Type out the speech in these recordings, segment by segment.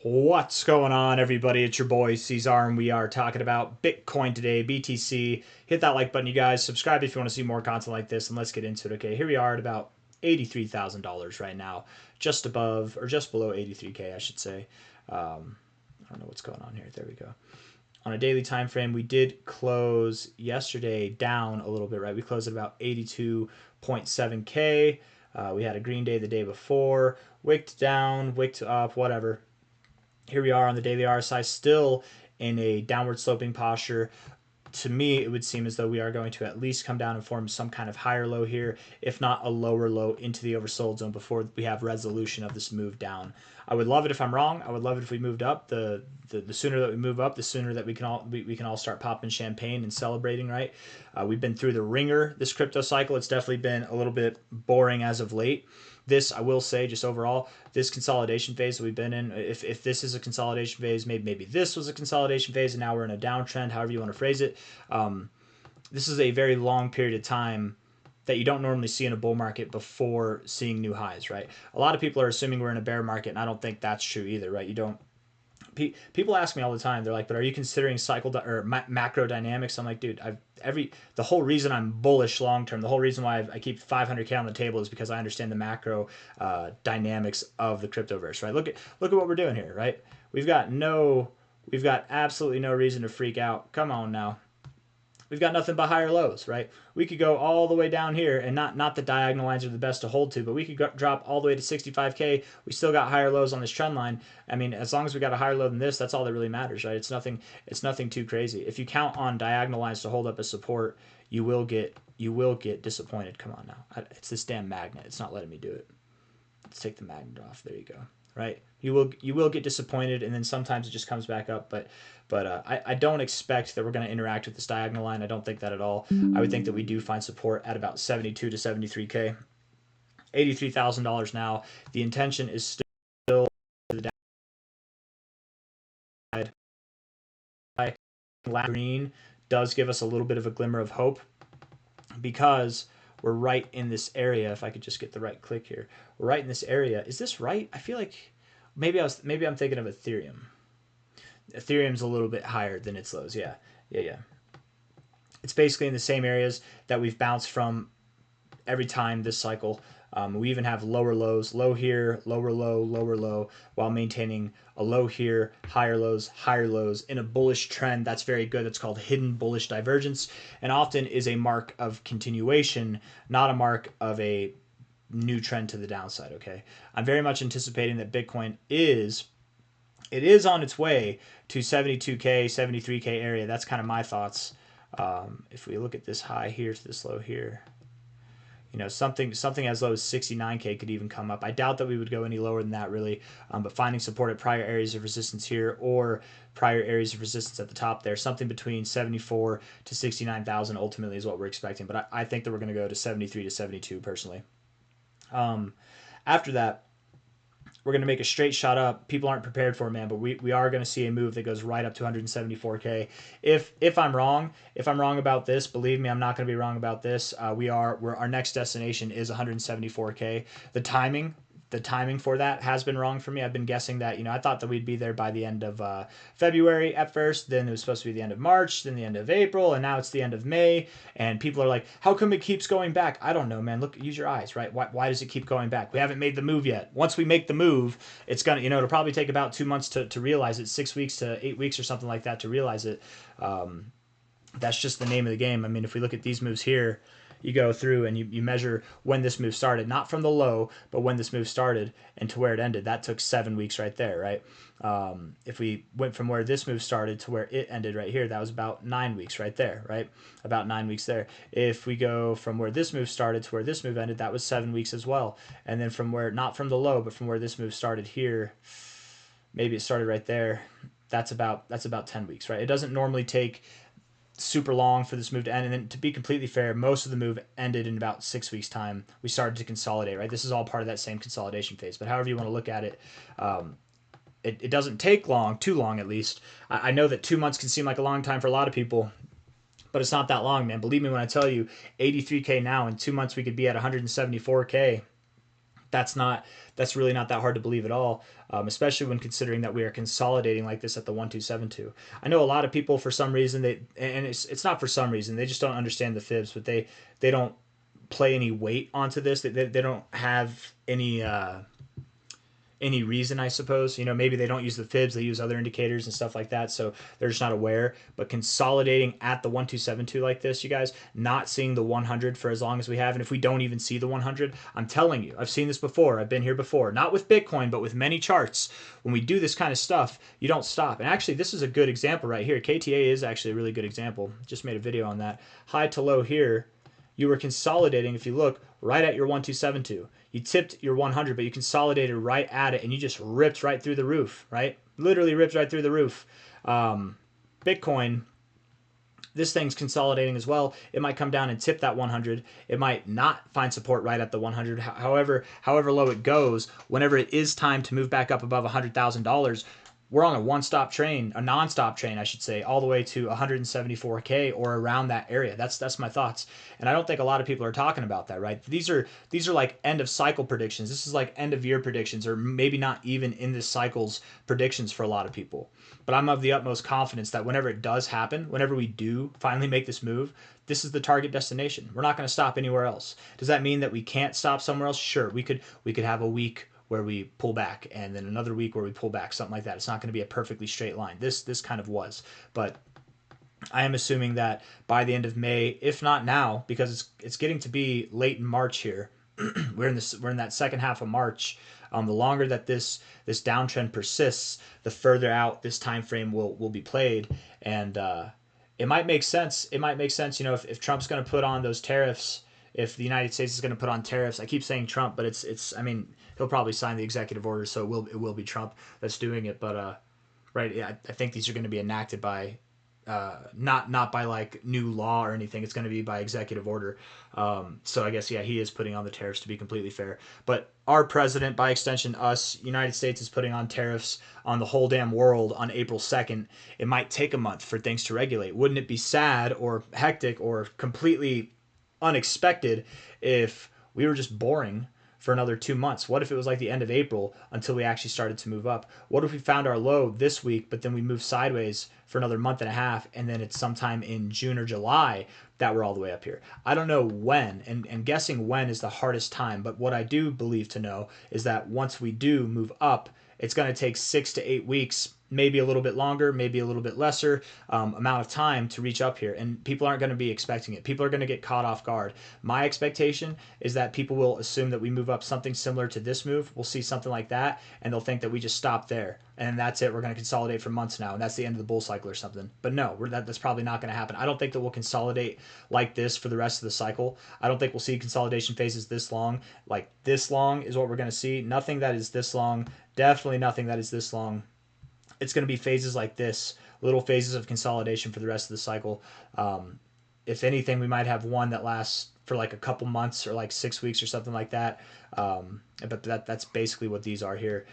What's going on, everybody? It's your boy C-Zar, and we are talking about Bitcoin today, BTC. Hit that like button, you guys. Subscribe if you want to see more content like this, and let's get into it. Okay, here we are at about $83,000 right now, just above or just below 83K, I should say. I don't know what's going on here. There we go. On a daily time frame, we did close yesterday down a little bit, right? We closed at about 82.7K. We had a green day the day before, wicked down, wicked up, whatever. Here we are on the daily RSI, still in a downward sloping posture. To me, it would seem as though we are going to at least come down and form some kind of higher low here, if not a lower low into the oversold zone before we have resolution of this move down. I would love it if I'm wrong. I would love it if we moved up. The sooner that we move up, the sooner that we can all start popping champagne and celebrating, right? We've been through the ringer this crypto cycle. It's definitely been a little bit boring as of late. This, I will say, just overall, this consolidation phase that we've been in, if this is a consolidation phase, maybe this was a consolidation phase, and now we're in a downtrend, however you want to phrase it. This is a very long period of time that you don't normally see in a bull market before seeing new highs, right? A lot of people are assuming we're in a bear market, and I don't think that's true either, right? You don't. People ask me all the time. They're like, "But are you considering or macro dynamics?" I'm like, "Dude, the whole reason I'm bullish long term, the whole reason why I keep 500K on the table is because I understand the macro dynamics of the cryptoverse, right? Look at what we're doing here, right? We've got absolutely no reason to freak out. Come on now, we've got nothing but higher lows, right? We could go all the way down here, and not the diagonal lines are the best to hold to, but we could drop all the way to 65K. We still got higher lows on this trend line. I mean, as long as we got a higher low than this, that's all that really matters, right? It's nothing too crazy. If you count on diagonal lines to hold up as support, you will get disappointed. Come on now, it's this damn magnet. It's not letting me do it. Let's take the magnet off. There you go. Right? You will get disappointed, and then sometimes it just comes back up. But I don't expect that we're going to interact with this diagonal line. I don't think that at all. I would think that we do find support at about 72 to 73K. $83,000 now. The intention is still to the downside. Green does give us a little bit of a glimmer of hope because we're right in this area. If I could just get the right click here, we're right in this area. Is this right? I feel like maybe I'm thinking of Ethereum. Ethereum's a little bit higher than its lows. Yeah. It's basically in the same areas that we've bounced from every time this cycle. We even have lower lows, low here, lower low, while maintaining a low here, higher lows in a bullish trend. That's very good. That's called hidden bullish divergence, and often is a mark of continuation, not a mark of a new trend to the downside. Okay, I'm very much anticipating that Bitcoin is on its way to 72K, 73K area. That's kind of my thoughts. If we look at this high here to this low here, something as low as 69K could even come up. I doubt that we would go any lower than that, really. But finding support at prior areas of resistance here or prior areas of resistance at the top there, something between 74 to 69,000 ultimately is what we're expecting. But I think that we're going to go to 73 to 72 personally. After that, we're going to make a straight shot up. People aren't prepared for it, man, but we are going to see a move that goes right up to 174K. If I'm wrong about this, believe me, I'm not going to be wrong about this. Our next destination is 174K. The timing for that has been wrong for me. I've been guessing that, I thought that we'd be there by the end of February at first. Then it was supposed to be the end of March, then the end of April, and now it's the end of May. And people are like, how come it keeps going back? I don't know, man. Look, use your eyes, right? Why does it keep going back? We haven't made the move yet. Once we make the move, it's going to, it'll probably take about 2 months to realize it, 6 weeks to 8 weeks or something like that to realize it. That's just the name of the game. I mean, if we look at these moves here, you go through and you measure when this move started, not from the low, but when this move started and to where it ended. That took 7 weeks right there, right? If we went from where this move started to where it ended right here, that was about 9 weeks right there, right? About 9 weeks there. If we go from where this move started to where this move ended, that was 7 weeks as well. And then from where, not from the low, but from where this move started here, maybe it started right there, that's about 10 weeks, right? It doesn't normally take super long for this move to end. And then to be completely fair, most of the move ended in about 6 weeks time. We started to consolidate, right? This is all part of that same consolidation phase, but however you want to look at it, it doesn't take too long at least. I know that 2 months can seem like a long time for a lot of people, but it's not that long, man. Believe me when I tell you, 83K now, in 2 months we could be at 174K. That's really not that hard to believe at all, especially when considering that we are consolidating like this at the 1272. I know a lot of people, for some reason, and it's not for some reason, they just don't understand the fibs, but they don't play any weight onto this. They don't have any reason, I suppose. Maybe they don't use the fibs, they use other indicators and stuff like that, so they're just not aware. But consolidating at the 1272 like this, you guys, not seeing the 100 for as long as we have, and if we don't even see the 100, I'm telling you, I've seen this before. I've been here before, not with Bitcoin, but with many charts. When we do this kind of stuff, you don't stop. And actually, this is a good example right here. KTA is actually a really good example. Just made a video on that. High to low here, you were consolidating, if you look, right at your 1272. You tipped your 100, but you consolidated right at it, and you just ripped right through the roof, right? Literally ripped right through the roof. Bitcoin, this thing's consolidating as well. It might come down and tip that 100. It might not find support right at the 100. However low it goes, whenever it is time to move back up above $100,000, we're on a non-stop train, I should say, all the way to 174K or around that area. That's my thoughts. And I don't think a lot of people are talking about that, right? These are like end of cycle predictions. This is like end of year predictions, or maybe not even in this cycle's predictions for a lot of people. But I'm of the utmost confidence that whenever it does happen, whenever we do finally make this move, this is the target destination. We're not going to stop anywhere else. Does that mean that we can't stop somewhere else? Sure, we could have a week where we pull back, and then another week where we pull back, something like that. It's not going to be a perfectly straight line. This kind of was, but I am assuming that by the end of May, if not now, because it's getting to be late in March here. we're in that second half of March. The longer that this downtrend persists, the further out this time frame will be played, and it might make sense. It might make sense, if Trump's going to put on those tariffs. If the United States is going to put on tariffs, I keep saying Trump, but it's. I mean, he'll probably sign the executive order, so it will be Trump that's doing it. But right, yeah, I think these are going to be enacted by not by like new law or anything. It's going to be by executive order. So I guess, yeah, he is putting on the tariffs, to be completely fair. But our president, by extension, us, United States, is putting on tariffs on the whole damn world on April 2nd. It might take a month for things to regulate. Wouldn't it be sad or hectic or completely unexpected if we were just boring for another 2 months? What if it was like the end of April until we actually started to move up? What if we found our low this week, but then we moved sideways for another month and a half, and then it's sometime in June or July that we're all the way up here? I don't know when, and guessing when is the hardest time, but what I do believe to know is that once we do move up, it's going to take 6 to 8 weeks, maybe a little bit longer, maybe a little bit lesser amount of time to reach up here. And people aren't going to be expecting it. People are going to get caught off guard. My expectation is that people will assume that we move up something similar to this move. We'll see something like that, and they'll think that we just stopped there. And that's it. We're going to consolidate for months now, and that's the end of the bull cycle or something. But no, that's probably not going to happen. I don't think that we'll consolidate like this for the rest of the cycle. I don't think we'll see consolidation phases this long. Like this long is what we're going to see. Nothing that is this long. Definitely nothing that is this long. It's going to be phases like this, little phases of consolidation for the rest of the cycle. If anything, we might have one that lasts for like a couple months or like 6 weeks or something like that. But that's basically what these are here,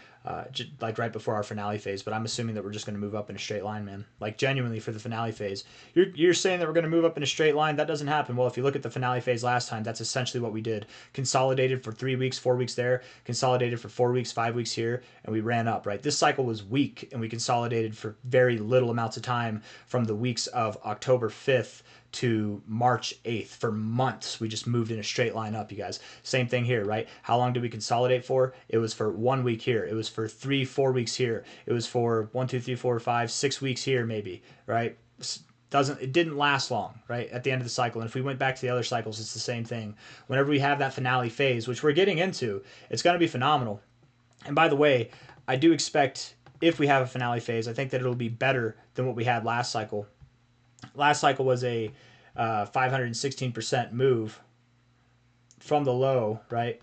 like right before our finale phase. But I'm assuming that we're just going to move up in a straight line, man. Like genuinely for the finale phase. You're saying that we're going to move up in a straight line? That doesn't happen. Well, if you look at the finale phase last time, that's essentially what we did. Consolidated for 3 weeks, 4 weeks there. Consolidated for 4 weeks, 5 weeks here, and we ran up, right? This cycle was weak, and we consolidated for very little amounts of time from the weeks of October 5th to March 8th. For months, we just moved in a straight line up, you guys. Same thing here, right? How long did we consolidate for? It was for 1 week here. It was for 3-4 weeks here. It was for 1, 2, 3, 4, 5, 6 weeks here, maybe, right? It didn't last long, right, at the end of the cycle. And if we went back to the other cycles, it's the same thing. Whenever we have that finale phase, which we're getting into, it's going to be phenomenal. And by the way, I do expect, if we have a finale phase, I think that it'll be better than what we had last cycle. Last cycle was a 516% move from the low, right?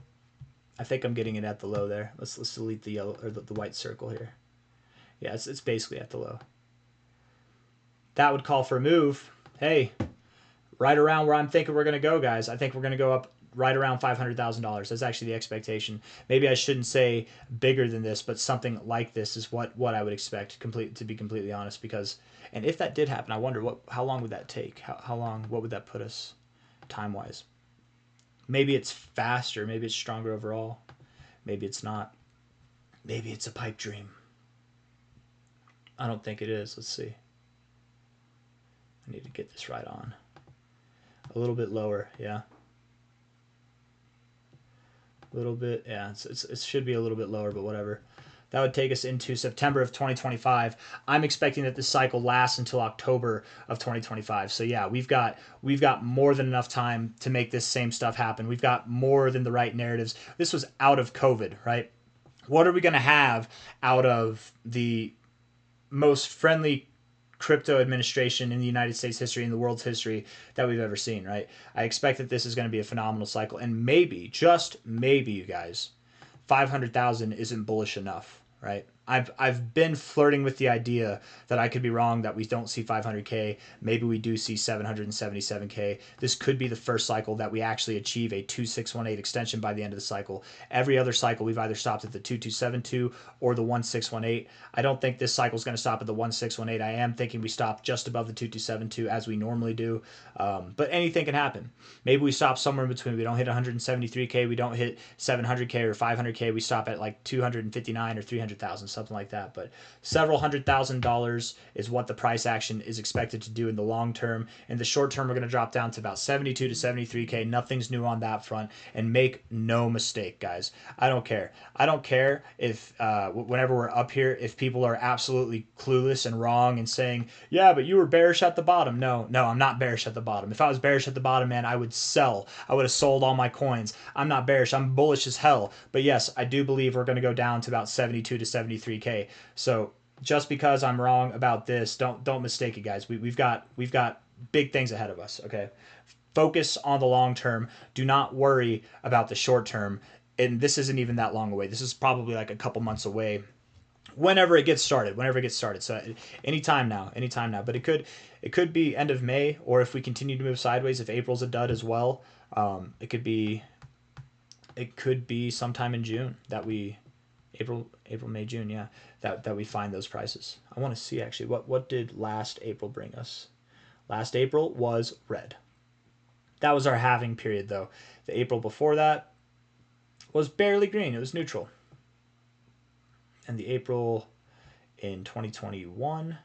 I think I'm getting it at the low there. Let's delete the yellow or the white circle here. Yeah, it's basically at the low. That would call for a move. Hey, right around where I'm thinking we're going to go, guys. I think we're going to go up right around $500,000. That's actually the expectation. Maybe I shouldn't say bigger than this, but something like this is what I would expect, to be completely honest. Because, and if that did happen, I wonder how long would that take? How long? What would that put us time-wise? Maybe it's faster. Maybe it's stronger overall. Maybe it's not. Maybe it's a pipe dream. I don't think it is. Let's see. I need to get this right on. A little bit lower, yeah. A little bit, yeah. It should be a little bit lower, but whatever. That would take us into September of 2025. I'm expecting that this cycle lasts until October of 2025. So yeah, we've got more than enough time to make this same stuff happen. We've got more than the right narratives. This was out of COVID, right? What are we going to have out of the most friendly crypto administration in the United States history, in the world's history that we've ever seen, right? I expect that this is going to be a phenomenal cycle. And maybe, just maybe, you guys, 500,000 isn't bullish enough, right? I've been flirting with the idea that I could be wrong, that we don't see 500K. Maybe we do see 777K. This could be the first cycle that we actually achieve a 2618 extension by the end of the cycle. Every other cycle, we've either stopped at the 2272 or the 1618. I don't think this cycle is going to stop at the 1618. I am thinking we stop just above the 2272 as we normally do. But anything can happen. Maybe we stop somewhere in between. We don't hit 173K. We don't hit 700K or 500K. We stop at like 259 or 300,000, something like that. But several $100,000 is what the price action is expected to do in the long term. In the short term, we're going to drop down to about 72 to 73K. Nothing's new on that front. And make no mistake, guys, I don't care. I don't care if whenever we're up here, if people are absolutely clueless and wrong and saying, yeah, but you were bearish at the bottom. No, I'm not bearish at the bottom. If I was bearish at the bottom, man, I would sell. I would have sold all my coins. I'm not bearish. I'm bullish as hell. But yes, I do believe we're going to go down to about 72 to 73K. So just because I'm wrong about this, don't mistake it, guys. We've got big things ahead of us. Okay, focus on the long term. Do not worry about the short term. And this isn't even that long away. This is probably like a couple months away. Whenever it gets started. So anytime now. But it could be end of May, or if we continue to move sideways, if April's a dud as well, it could be sometime in June that we April, May, June, yeah, that we find those prices. I want to see actually what did last April bring us. Last April was red. That was our halving period, though. The April before that was barely green. It was neutral. And the April in 2021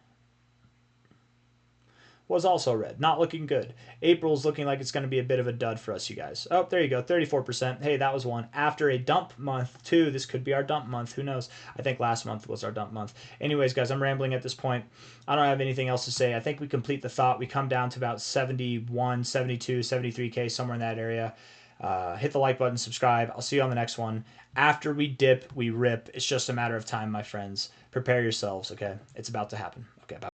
was also red. Not looking good. April's looking like it's going to be a bit of a dud for us, you guys. Oh, there you go. 34%. Hey, that was one. After a dump month, too. This could be our dump month. Who knows? I think last month was our dump month. Anyways, guys, I'm rambling at this point. I don't have anything else to say. I think we complete the thought. We come down to about 71, 72, 73K, somewhere in that area. Hit the like button, subscribe. I'll see you on the next one. After we dip, we rip. It's just a matter of time, my friends. Prepare yourselves, okay? It's about to happen. Okay, bye.